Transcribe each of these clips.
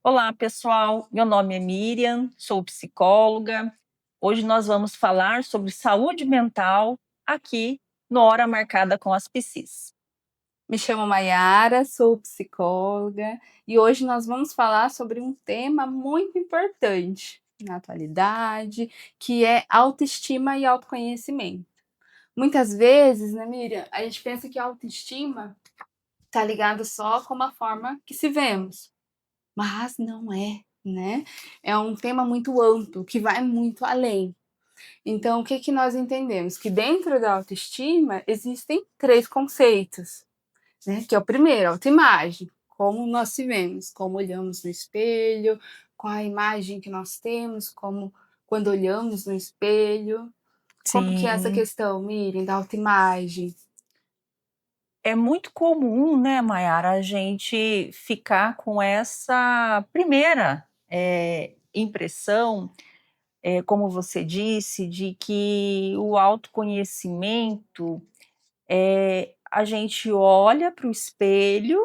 Olá, pessoal. Meu nome é Miriam, sou psicóloga. Hoje nós vamos falar sobre saúde mental aqui no Hora Marcada com as Psis. Me chamo Maiara, sou psicóloga e hoje nós vamos falar sobre um tema muito importante na atualidade, que é autoestima e autoconhecimento. Muitas vezes, né, Miriam, a gente pensa que a autoestima está ligado só com a forma que se vemos, mas não é, né? É um tema muito amplo, que vai muito além. Então, o que que nós entendemos? Que dentro da autoestima existem três conceitos, né? Que é o primeiro, autoimagem, como nós se vemos, como olhamos no espelho, qual a imagem que nós temos, como quando olhamos no espelho. Como que é essa Sim, questão, Miriam, da autoimagem? é muito comum, né, Maiara, a gente ficar com essa primeira impressão, como você disse, de que o autoconhecimento, a gente olha para o espelho,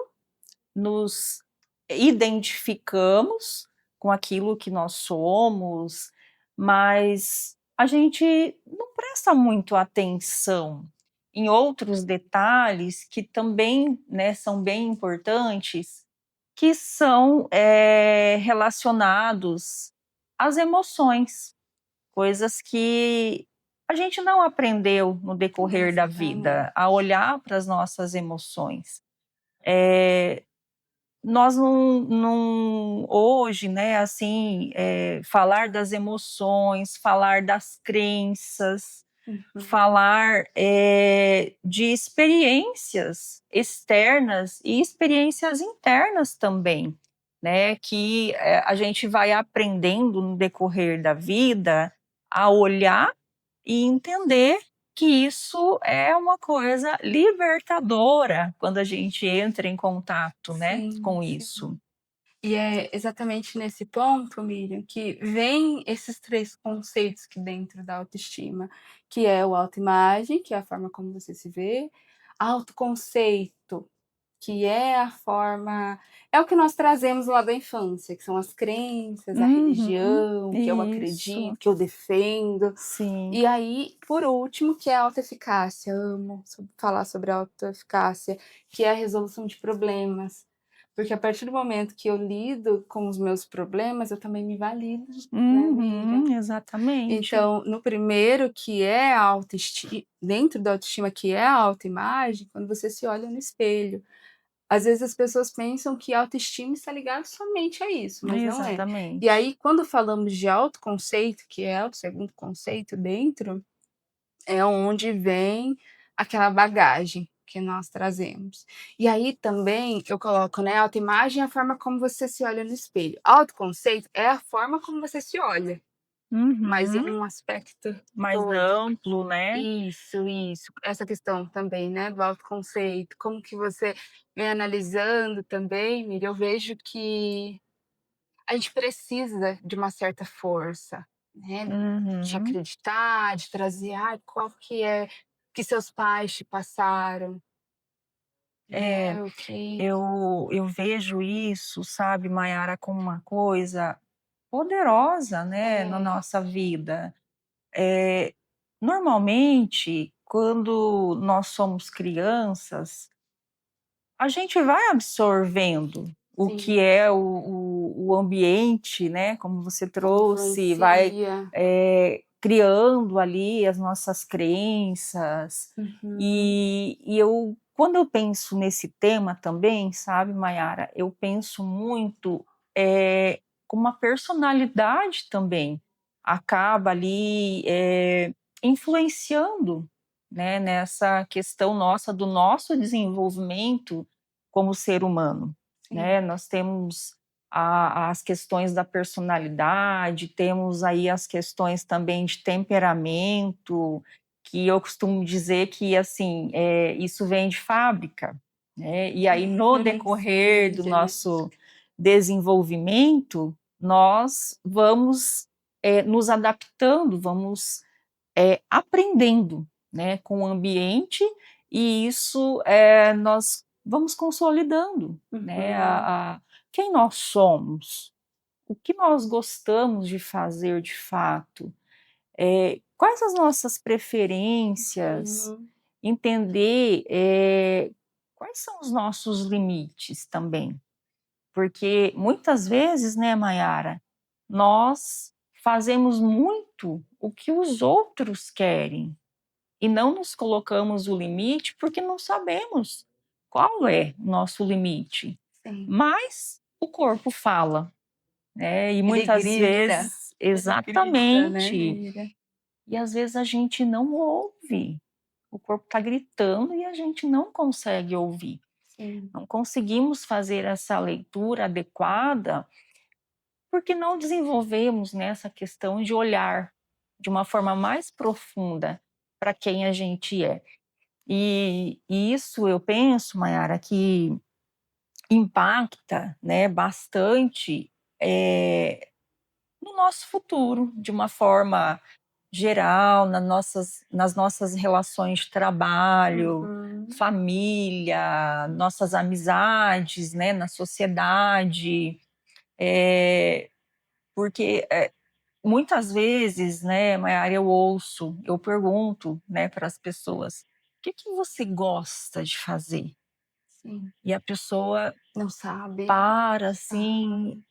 nos identificamos com aquilo que nós somos, mas a gente não presta muito atenção em outros detalhes que também, né, são bem importantes, que são relacionados às emoções, coisas que a gente não aprendeu no decorrer da vida, Exatamente. a olhar para as nossas emoções. Nós não hoje, né, assim, falar das emoções, falar das crenças, Uhum. falar, de experiências externas e experiências internas também, né, que, a gente vai aprendendo no decorrer da vida a olhar e entender que isso é uma coisa libertadora quando a gente entra em contato, né, Sim, com sim. isso. E é exatamente nesse ponto, Miriam, que vem esses três conceitos que dentro da autoestima, que é o autoimagem, que é a forma como você se vê, autoconceito, que é a forma, é o que nós trazemos lá da infância, que são as crenças, a Uhum, religião, que eu acredito, isso, que eu defendo. sim. E aí, por último, que é a autoeficácia. Amo falar sobre a autoeficácia, que é a resolução de problemas. Porque a partir do momento que eu lido com os meus problemas, eu também me valido, né, Miriam? Exatamente. Então, no primeiro, que é a autoestima, dentro da autoestima, que é a autoimagem, quando você se olha no espelho. Às vezes as pessoas pensam que autoestima está ligado somente a isso, mas não é. E Exatamente. aí, quando falamos de autoconceito, que é o segundo conceito dentro, é onde vem aquela bagagem que nós trazemos. E aí também eu coloco, né, autoimagem é a forma como você se olha no espelho. Autoconceito é a forma como você se olha, mas em Uhum, um aspecto mais todo. amplo, né. Isso. Essa questão também, né, do autoconceito, como que você vem analisando também, Miriam, eu vejo que a gente precisa de uma certa força, né, de Uhum. acreditar, de trazer, qual que é que seus pais te passaram, É, né, o que eu vejo isso, sabe, Maiara, como uma coisa poderosa, né, na é, nossa vida. Eh, Normalmente, quando nós somos crianças, a gente vai absorvendo o que sim, é o ambiente, né, como você trouxe, vai, influencia. criando ali as nossas crenças. Uhum, E eu quando eu penso nesse tema também, sabe, Maiara, eu penso muito, como a personalidade também acaba ali, influenciando, né, nessa questão nossa do nosso desenvolvimento como ser humano, né. sim. Nós temos as questões da personalidade, temos aí as questões também de temperamento, que eu costumo dizer que, assim, isso vem de fábrica, né, e aí no decorrer Sim, do nosso desenvolvimento, nós vamos, nos adaptando, vamos, aprendendo, né, com o ambiente, e isso, nós vamos consolidando, né, uhum, quem nós somos, o que nós gostamos de fazer de fato, quais as nossas preferências, entender quais são os nossos limites também. Porque muitas vezes, né, Mayara, nós fazemos muito o que os outros querem e não nos colocamos o limite porque não sabemos qual é o nosso limite. Sim. Mas o corpo fala, né? E Ele muitas grita. vezes, Ele grita, né, exatamente. Miriam? E às vezes a gente não ouve. O corpo está gritando e a gente não consegue ouvir. Sim. Não conseguimos fazer essa leitura adequada porque não desenvolvemos nessa questão de olhar de uma forma mais profunda para quem a gente é. E isso eu penso, Mayara, que impacta, né, bastante no nosso futuro, de uma forma geral, nas nossas relações de trabalho, família, nossas amizades, né, na sociedade, porque muitas vezes, né, Mayara, eu pergunto, né, para as pessoas, o que que você gosta de fazer? Sim. E a pessoa Não sabe. para assim,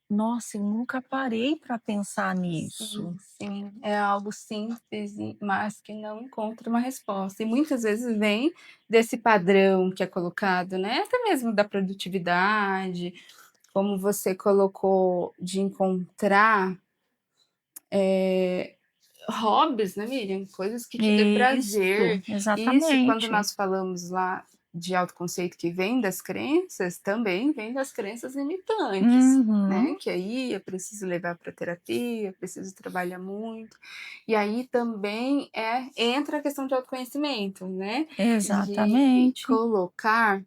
nossa, eu nunca parei para pensar nisso. Sim. É algo simples, mas que não encontra uma resposta. E muitas vezes vem desse padrão que é colocado, né? Até mesmo da produtividade, como você colocou, de encontrar hobbies, né, Miriam? Coisas que te dê prazer. Isso, Isso, quando exatamente. nós falamos lá de autoconceito que vem das crenças, também vem das crenças limitantes, né? Uhum, Que aí eu preciso levar para terapia, eu preciso trabalhar muito. E aí também entra a questão de autoconhecimento, né? De exatamente, colocar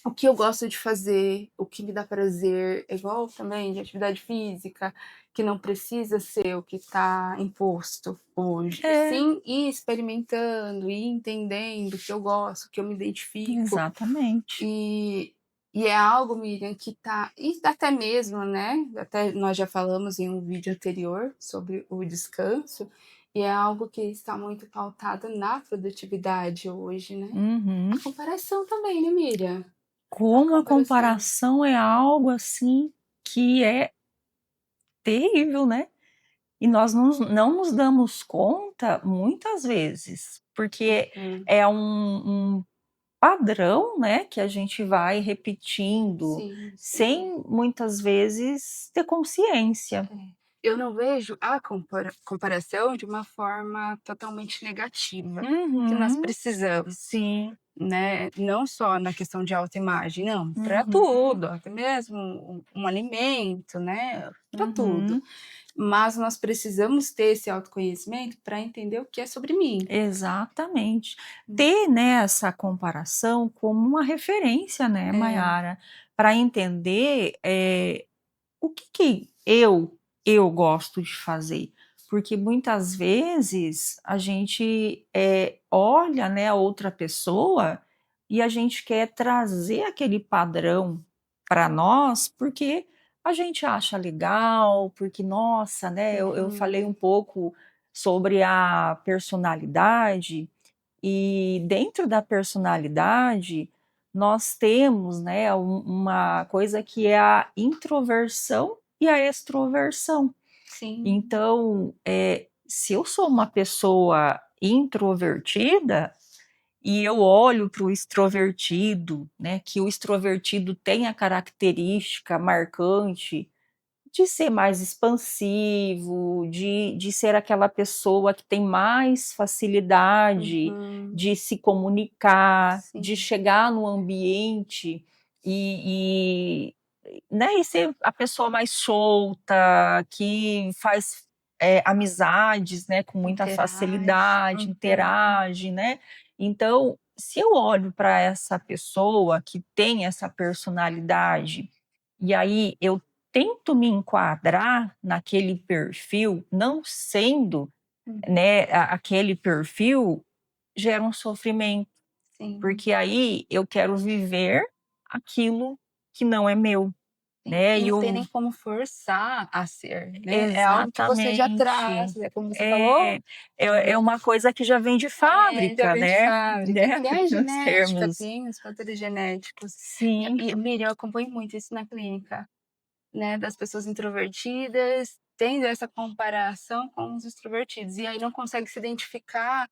o que eu gosto de fazer, o que me dá prazer, igual também de atividade física, que não precisa ser o que está imposto hoje. Sim, ir experimentando, ir entendendo o que eu gosto, o que eu me identifico. exatamente. E é algo, Miriam, que tá. E até mesmo, né? Até nós já falamos em um vídeo anterior sobre o descanso, e é algo que está muito pautado na produtividade hoje, né? Uhum. A comparação também, né, Miriam? A Como a comparação. comparação é algo assim que é terrível, né? E nós não nos damos conta muitas vezes, porque é um padrão, né, que a gente vai repetindo Sim. sem muitas vezes ter consciência. Eu não vejo a comparação de uma forma totalmente negativa, que nós Uhum, precisamos, sim. né? Não só na questão de autoimagem, não, para Uhum, tudo, até mesmo um alimento, né? Para tudo. uhum, Mas nós precisamos ter esse autoconhecimento para entender o que é sobre mim. exatamente. Ter, né, essa comparação como uma referência, né, É, Mayara, para entender o que que eu gosto de fazer. Porque muitas vezes a gente olha, né, a outra pessoa e a gente quer trazer aquele padrão para nós, porque a gente acha legal, porque, nossa, né, eu falei um pouco sobre a personalidade, e dentro da personalidade, nós temos, né, uma coisa que é a introversão e a extroversão. sim, Então, se eu sou uma pessoa introvertida e eu olho para o extrovertido, né, que o extrovertido tem a característica marcante de ser mais expansivo, de ser aquela pessoa que tem mais facilidade de se comunicar, de sim, chegar no ambiente né, e ser a pessoa mais solta, que faz amizades, né, com muita interage. facilidade, interage, né? Então, se eu olho para essa pessoa que tem essa personalidade e aí eu tento me enquadrar naquele perfil, não sendo, né, aquele perfil, gera um sofrimento, Sim, porque aí eu quero viver aquilo que não é meu. né? E E não tem o nem como forçar a ser, né? É algo que você já traz, exatamente. como você falou, É, é uma coisa que já vem de já fábrica, vem de né? fábrica. Né? E a Nos genética termos. tem os fatores genéticos. Sim. E Miriam, eu acompanho muito isso na clínica, né, das pessoas introvertidas tendo essa comparação com os extrovertidos, e aí não consegue se identificar,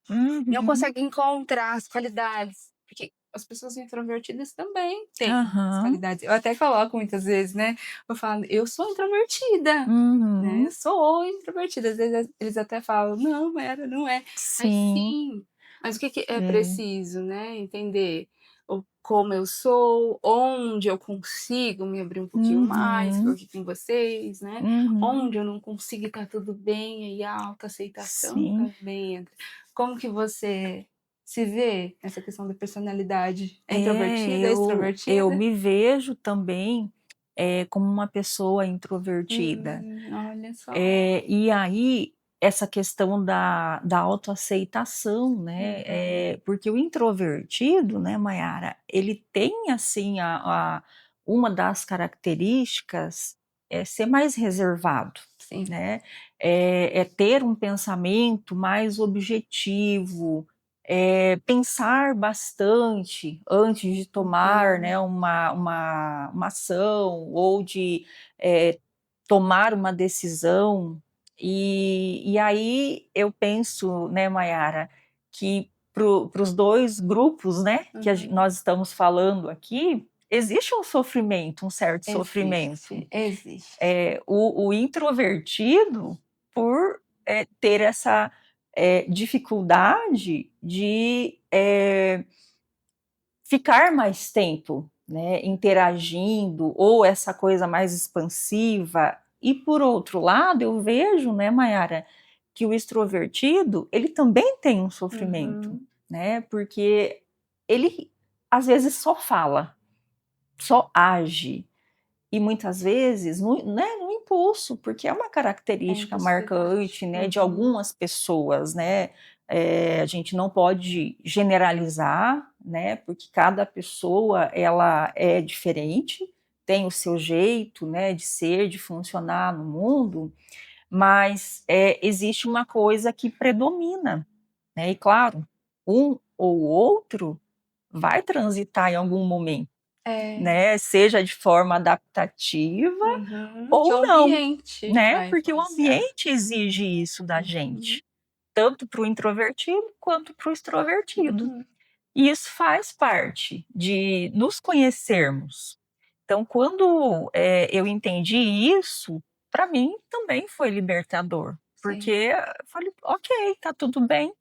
não Uhum. consegue encontrar as qualidades, porque as pessoas introvertidas também têm as Aham. qualidades. Eu até coloco muitas vezes, né, eu falo: "Eu sou introvertida", né, Uhum. "Eu sou introvertida", às vezes eles até falam: "Não, Mayara, não é". Mas Sim. sim, mas o que que é É. preciso, né, entender o como eu sou, onde eu consigo me abrir um pouquinho mais, foi Uhum. aqui com vocês, né, Uhum. onde eu não consigo e tá tudo bem, aí a autoaceitação Sim. também entra. Como que você se vê nessa questão da personalidade? É É, introvertida, é eu extrovertida? me vejo também, como uma pessoa introvertida. Olha só. E aí, essa questão da autoaceitação, né, Uhum, porque o introvertido, né, Mayara, ele tem assim uma das características é ser mais reservado, sim. né, é ter um pensamento mais objetivo, pensar bastante antes de tomar, Uhum, né, uma ação ou de tomar uma decisão. E aí eu penso, né, Mayara, que para os dois grupos, né, que uhum. nós estamos falando aqui, existe um sofrimento, um certo sofrimento. Existe, existe. O introvertido, por ter essa dificuldade de ficar mais tempo, né, interagindo, ou essa coisa mais expansiva. E por outro lado, eu vejo, né, Mayara, que o extrovertido, ele também tem um sofrimento, Uhum, né, porque ele às vezes só fala, só age, e muitas vezes né, no impulso, porque é uma é característica impulsividade. marcante, né, de Uhum, algumas pessoas, né, a gente não pode generalizar, né, porque cada pessoa ela é diferente, tem o seu jeito, né, de ser, de funcionar no mundo, mas existe uma coisa que predomina, né, e claro, um ou outro vai transitar em algum momento, é. né, seja de forma adaptativa Que o ou não, ambiente né, vai porque o influenciar. ambiente exige isso da Uhum, gente, tanto para o introvertido quanto para o extrovertido. uhum. E isso faz parte de nos conhecermos. Então, quando eu entendi isso, para mim também foi libertador, porque Sim, eu falei: ok, tá tudo bem,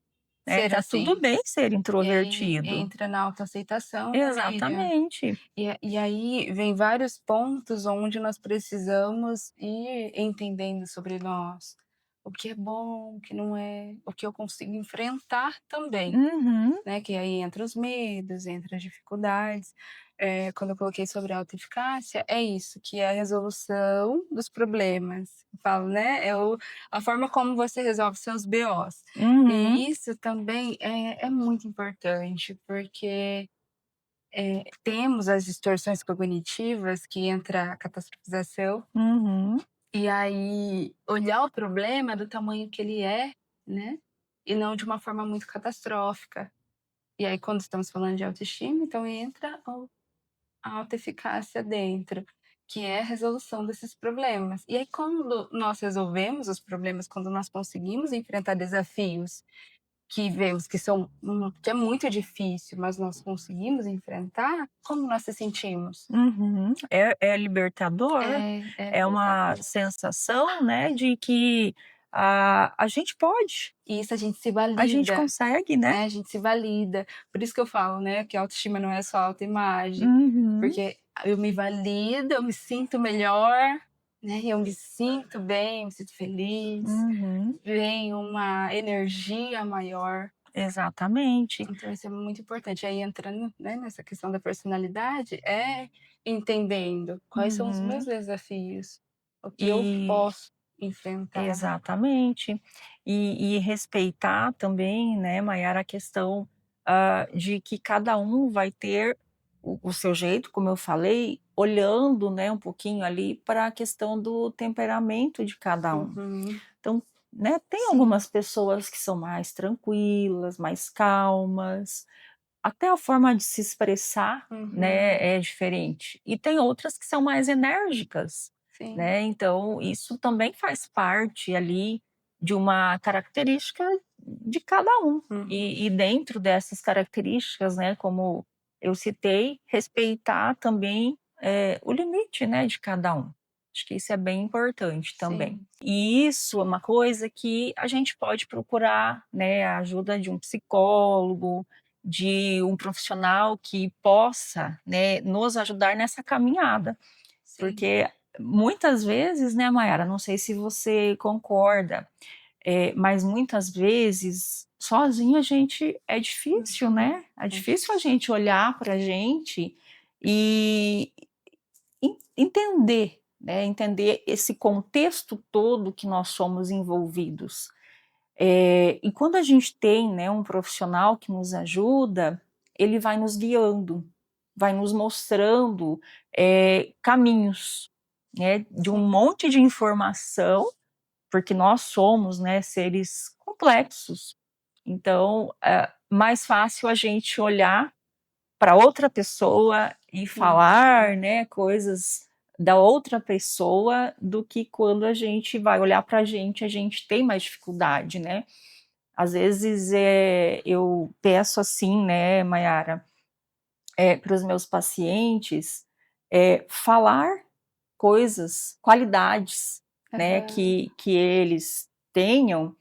né, ser tá tudo assim. bem ser E aí introvertido. entra na autoaceitação, né, Miriam? Exatamente. E aí vem vários pontos onde nós precisamos ir entendendo sobre nós. O que é bom, o que não é, o que eu consigo enfrentar também. Uhum, Né, que aí entra os medos, entra as dificuldades. Quando eu coloquei sobre a autoeficácia, é isso, que é a resolução dos problemas. Eu falo, né, a forma como você resolve seus BOs. uhum, E isso também é muito importante, porque, temos as distorções cognitivas, que entra a catastrofização, uhum, e aí olhar o problema do tamanho que ele é, né, e não de uma forma muito catastrófica. E aí, quando estamos falando de autoestima, então entra a autoeficácia dentro, que é a resolução desses problemas. E aí, quando nós resolvemos os problemas, quando nós conseguimos enfrentar desafios que vemos que são que é muito difícil, mas nós conseguimos enfrentar, como nós se sentimos? uhum. É libertador, É é uma libertador. sensação, né, de que a gente pode, E isso a gente se a gente valida, consegue, né. né, a gente se valida. Por isso que eu falo, né, que a autoestima não é só autoimagem, Uhum, porque eu me valido, eu me sinto melhor, né, eu me sinto bem, me sinto feliz, uhum, vem uma energia maior, exatamente. então isso é muito importante. Aí entrando, né, nessa questão da personalidade, é entendendo quais são os meus Uhum. desafios, o que eu E posso enfrentar. exatamente. E respeitar também, né, Maiara, a questão, de que cada um vai ter o seu jeito, como eu falei, olhando, né, um pouquinho ali para a questão do temperamento de cada um. Uhum. Então, né, tem Sim. algumas pessoas que são mais tranquilas, mais calmas, até a forma de se expressar, Uhum. né, é diferente. E tem outras que são mais enérgicas, Sim. né? Então isso também faz parte ali de uma característica de cada um. Uhum. E dentro dessas características, né, como eu citei, respeitar também o limite, né, de cada um. Acho que isso é bem importante também. Sim. E isso é uma coisa que a gente pode procurar, né, a ajuda de um psicólogo, de um profissional que possa, né, nos ajudar nessa caminhada. Sim. Porque muitas vezes, né, Mayara, não sei se você concorda, mas muitas vezes sozinho a gente é difícil, né? É difícil a gente olhar para a gente e entender, né? Entender esse contexto todo que nós somos envolvidos. E quando a gente tem, né, um profissional que nos ajuda, ele vai nos guiando, vai nos mostrando caminhos, né, de um monte de informação, porque nós somos, né, seres complexos. Então, é mais fácil a gente olhar para outra pessoa e falar, né, coisas da outra pessoa do que quando a gente vai olhar para a gente tem mais dificuldade, né? Às vezes eu peço assim, né, Mayara, para os meus pacientes falar coisas, qualidades, né, que eles tenham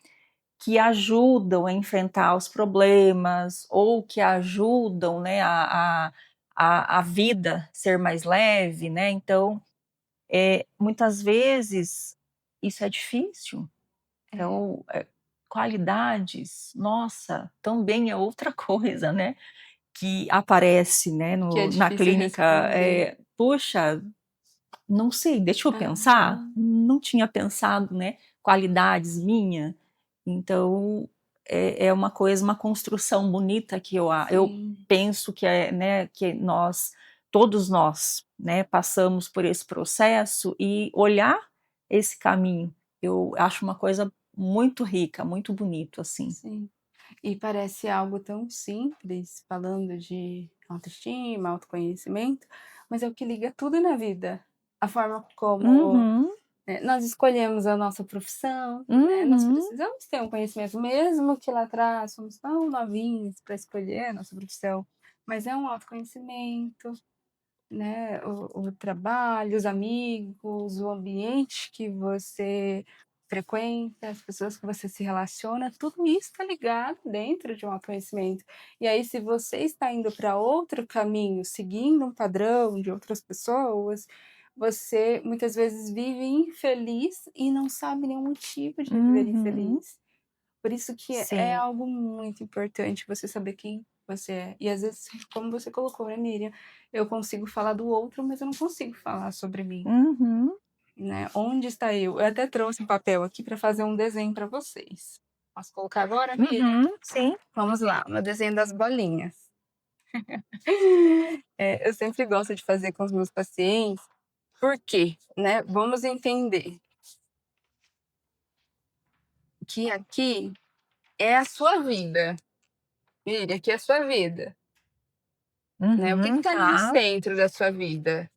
que ajudam a enfrentar os problemas ou que ajudam, né, a vida ser mais leve, né? Então, muitas vezes isso é difícil. Então, qualidades, nossa, também é outra coisa, né? Que aparece, né, Que é na difícil clínica. responder. Puxa, não sei, deixa eu pensar. Aham. Não tinha pensado, né? Qualidades minha. Então, é uma coisa, uma construção bonita que eu Sim. penso que né, que todos nós, né, passamos por esse processo e olhar esse caminho, eu acho uma coisa muito rica, muito bonito, assim. Sim. E parece algo tão simples, falando de autoestima, autoconhecimento, mas é o que liga tudo na vida. A forma como Uhum, nós escolhemos a nossa profissão, né? Nós uhum, precisamos ter um conhecimento, mesmo que lá atrás somos tão novinhos para escolher a nossa profissão, mas é um autoconhecimento, né? O trabalho, os amigos, o ambiente que você frequenta, as pessoas que você se relaciona, tudo isso está ligado dentro de um autoconhecimento. E aí, se você está indo para outro caminho, seguindo um padrão de outras pessoas, você muitas vezes vive infeliz e não sabe nenhum motivo de viver uhum. infeliz. Por isso que é Sim. algo muito importante você saber quem você é. E às vezes, como você colocou, né, Miriam? Eu consigo falar do outro, mas eu não consigo falar sobre mim, Uhum, né? Onde está eu? Eu até trouxe um papel aqui para fazer um desenho para vocês. Posso colocar agora, Miriam? uhum, sim. Vamos lá, meu desenho das bolinhas. Eu sempre gosto de fazer com os meus pacientes, por quê? Né? Vamos entender que aqui é a sua vida. Miriam, aqui é a sua vida. Né? O que Uhum, está ali no tá. centro da sua vida?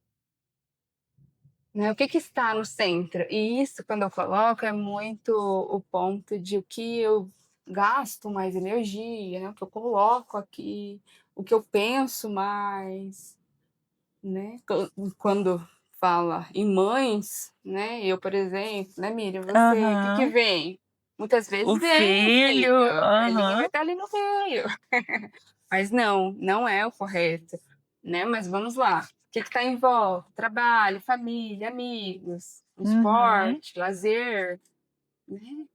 Né? O que está no centro? E isso, quando eu coloco, é muito o ponto de o que eu gasto mais energia, né? O que eu coloco aqui, o que eu penso mais, né? Quando fala em mães, né? Eu, por exemplo, né, Miriam, você, o que que Aham. vem? Muitas vezes O vem o filho, filho, a velhinha vai aham. estar ali no meio. Mas não, não é o correto, né? Mas vamos lá. O que está em volta? Trabalho, família, amigos, Uhum, esporte, lazer, né?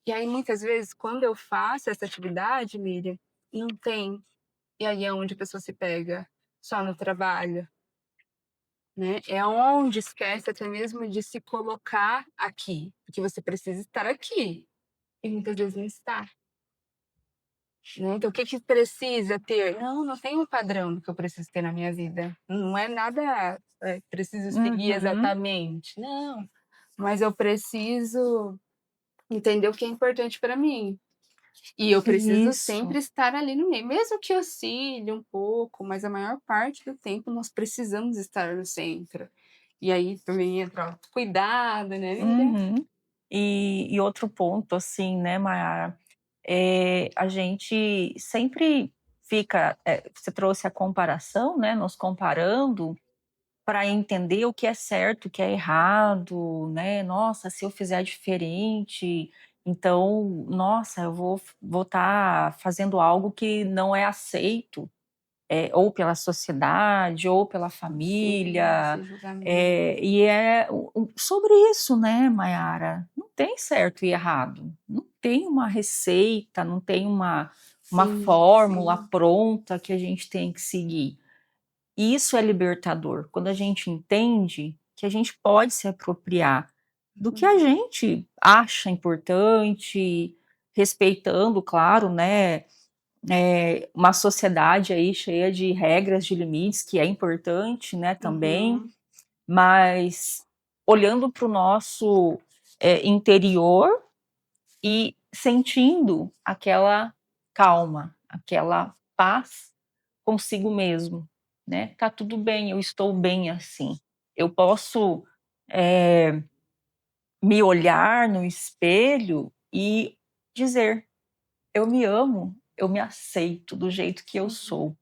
E aí, muitas vezes, quando eu faço essa atividade, Miriam, não tem. E aí é onde a pessoa se pega, só no trabalho, né? É onde esquece até mesmo de se colocar aqui, porque você precisa estar aqui. E muitas vezes não está. né? Então, o que que precisa ter? Não tem um padrão do que eu preciso ter na minha vida. Não é nada, preciso seguir Uhum. exatamente. Não, mas eu preciso entender o que é importante para mim. E eu preciso Isso. sempre estar ali no meio, mesmo que oscile um pouco, mas a maior parte do tempo nós precisamos estar no centro. E aí também entra o cuidado, né, Miriam? Uhum. E outro ponto, assim, né, Mayara, a gente sempre fica, você trouxe a comparação, né, nos comparando para entender o que é certo, o que é errado, né? Nossa, se eu fizer diferente, então, nossa, eu vou estar fazendo algo que não é aceito, ou pela sociedade, ou pela Sim, família. esse julgamento. E é sobre isso, né, Mayara? Não tem certo e errado. Não tem uma receita, não tem uma Sim, fórmula sim. pronta que a gente tem que seguir. E isso é libertador, quando a gente entende que a gente pode se apropriar do que a Uhum. gente acha importante, respeitando, claro, né, uma sociedade aí cheia de regras, de limites, que é importante, né, também, Uhum. mas olhando para o nosso interior e sentindo aquela calma, aquela paz consigo mesmo, né? Tá tudo bem, eu estou bem assim. Eu posso me olhar no espelho e dizer: eu me amo, eu me aceito do jeito que eu Uhum. sou.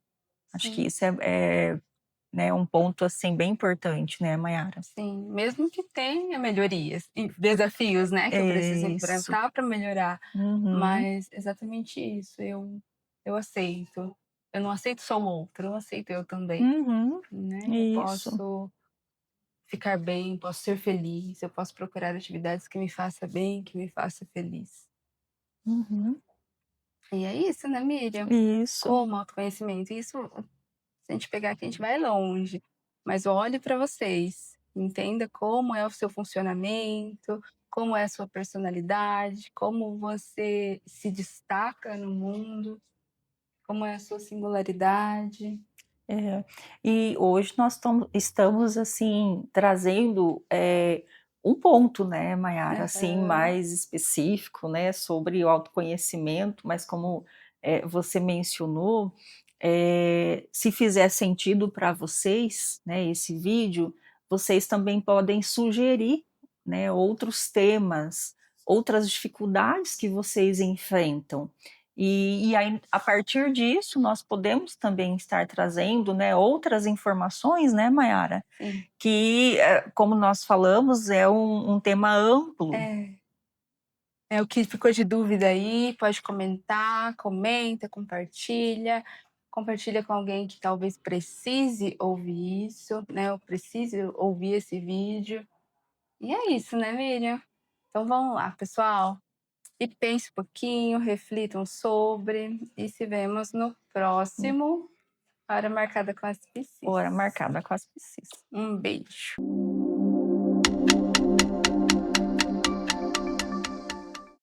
Acho que Sim, isso né, um ponto assim bem importante, né, Mayara? sim. Mesmo que tenha melhorias e desafios, né, que eu preciso Isso. enfrentar para melhorar, Uhum, mas exatamente isso, eu aceito. Eu não aceito só o outro, eu aceito eu também, uhum, né. Eu isso. posso ficar bem, posso ser feliz, eu posso procurar atividades que me façam bem, que me façam feliz. Uhum, E é isso, né, Miriam? isso. Como autoconhecimento, isso se a gente pegar aqui, a gente vai longe. Mas olhe para vocês, entenda como é o seu funcionamento, como é a sua personalidade, como você se destaca no mundo, como é a sua singularidade. É, e hoje nós estamos assim trazendo um ponto, né, Mayara, assim Aham, mais específico, né, sobre o autoconhecimento, mas como você mencionou, se fizer sentido para vocês, né, esse vídeo, vocês também podem sugerir, né, outros temas, outras dificuldades que vocês enfrentam. E aí, a partir disso, nós podemos também estar trazendo, né, outras informações, né, Mayara? sim. Que, como nós falamos, é um tema amplo. É, é o que ficou de dúvida aí, pode comentar, comenta, compartilha. Compartilha com alguém que talvez precise ouvir isso, né? Ou precise ouvir esse vídeo. E é isso, né, Miriam? Então vamos lá, pessoal. E pense um pouquinho, reflitam sobre e se vemos no próximo Hora Marcada com as Piscis. Hora marcada com as piscis. Um beijo.